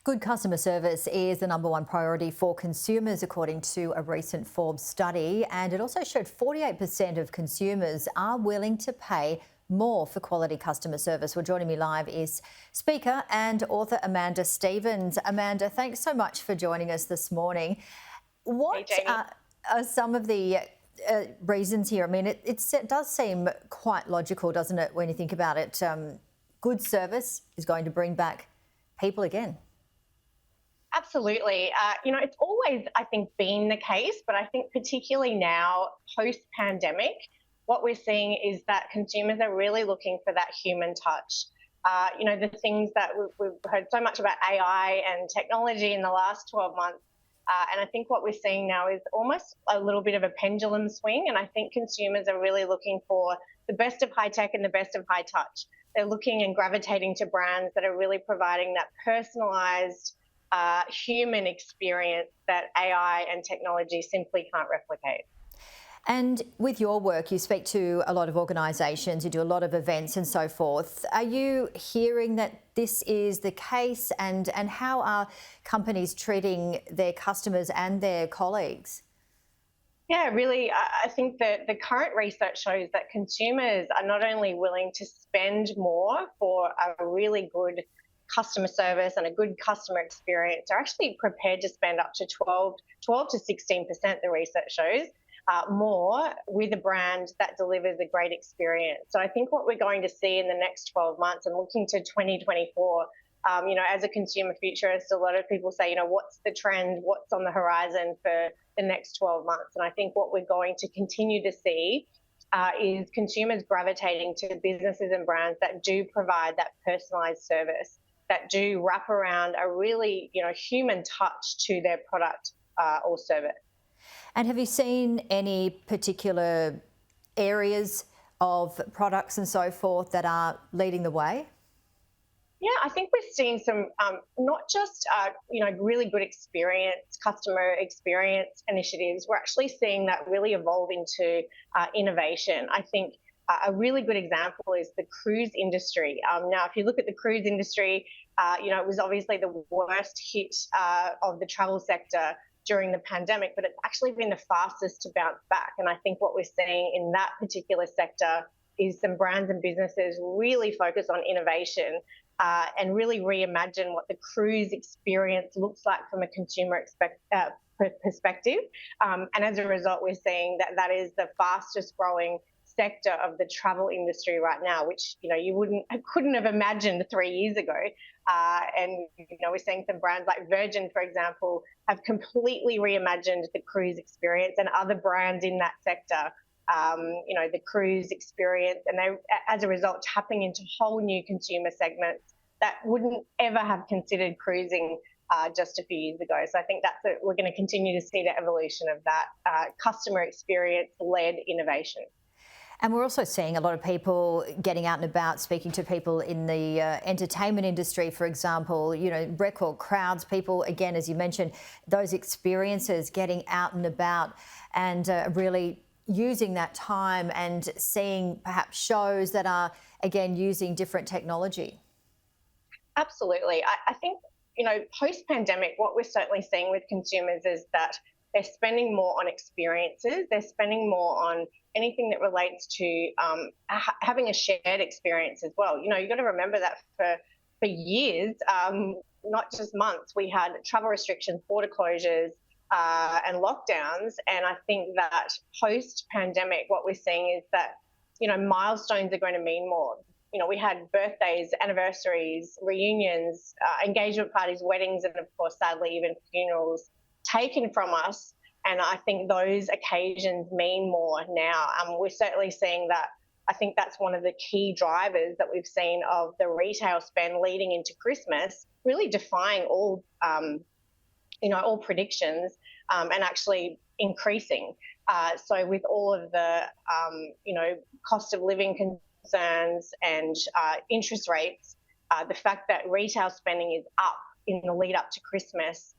Good customer service is the number one priority for consumers, according to a recent Forbes study. And it also showed 48% of consumers are willing to pay more for quality customer service. Well, joining me live is speaker and author Amanda Stevens. Amanda, thanks so much for joining us this morning. What Hey, Jamie. are some of the reasons here? I mean, it does seem quite logical, doesn't it, when you think about it? Good service is going to bring back people again. Absolutely. It's always, I think, been the case, but I think particularly now, post-pandemic, what we're seeing is that consumers are really looking for that human touch. The things that we've heard so much about AI and technology in the last 12 months. And I think what we're seeing now is almost a little bit of a pendulum swing. And I think consumers are really looking for the best of high tech and the best of high touch. They're looking and gravitating to brands that are really providing that personalised human experience that AI and technology simply can't replicate. And with your work, you speak to a lot of organisations, you do a lot of events and so forth. Are you hearing that this is the case, and how are companies treating their customers and their colleagues? Yeah, really, I think that the current research shows that consumers are not only willing to spend more for a really good customer service and a good customer experience, they're actually prepared to spend up to 12 to 16%, the research shows, more with a brand that delivers a great experience. So I think what we're going to see in the next 12 months and looking to 2024, as a consumer futurist, a lot of people say, what's the trend, what's on the horizon for the next 12 months? And I think what we're going to continue to see is consumers gravitating to businesses and brands that do provide that personalised service, that do wrap around a really, human touch to their product or service. And have you seen any particular areas of products and so forth that are leading the way? Yeah, I think we're seeing some, not just, really good customer experience initiatives. We're actually seeing that really evolve into innovation. I think a really good example is the cruise industry. Now, if you look at the cruise industry, it was obviously the worst hit of the travel sector during the pandemic, but it's actually been the fastest to bounce back. And I think what we're seeing in that particular sector is some brands and businesses really focus on innovation and really reimagine what the cruise experience looks like from a consumer perspective. And as a result, we're seeing that is the fastest growing sector of the travel industry right now, which you couldn't have imagined 3 years ago. And we're seeing some brands like Virgin, for example, have completely reimagined the cruise experience, and other brands in that sector, the cruise experience, and they, as a result, tapping into whole new consumer segments that wouldn't ever have considered cruising just a few years ago. So I think we're going to continue to see the evolution of that customer experience-led innovation. And we're also seeing a lot of people getting out and about, speaking to people in the entertainment industry, for example, record crowds, people, again, as you mentioned, those experiences, getting out and about and really using that time and seeing perhaps shows that are, again, using different technology. Absolutely. I think, post-pandemic, what we're certainly seeing with consumers is that they're spending more on experiences. They're spending more on anything that relates to having a shared experience as well. You've got to remember that for years, not just months, we had travel restrictions, border closures, and lockdowns. And I think that post-pandemic, what we're seeing is that, milestones are going to mean more. We had birthdays, anniversaries, reunions, engagement parties, weddings, and of course, sadly, even funerals taken from us. And I think those occasions mean more now. We're certainly seeing that. I think that's one of the key drivers that we've seen of the retail spend leading into Christmas, really defying all predictions and actually increasing. So with all of the, cost of living concerns and interest rates, the fact that retail spending is up in the lead up to Christmas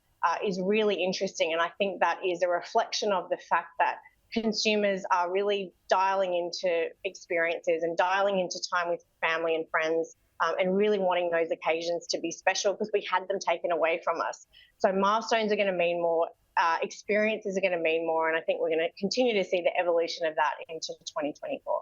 is really interesting. And I think that is a reflection of the fact that consumers are really dialing into experiences and dialing into time with family and friends and really wanting those occasions to be special because we had them taken away from us. So milestones are going to mean more. Experiences are going to mean more, and I think we're going to continue to see the evolution of that into 2024.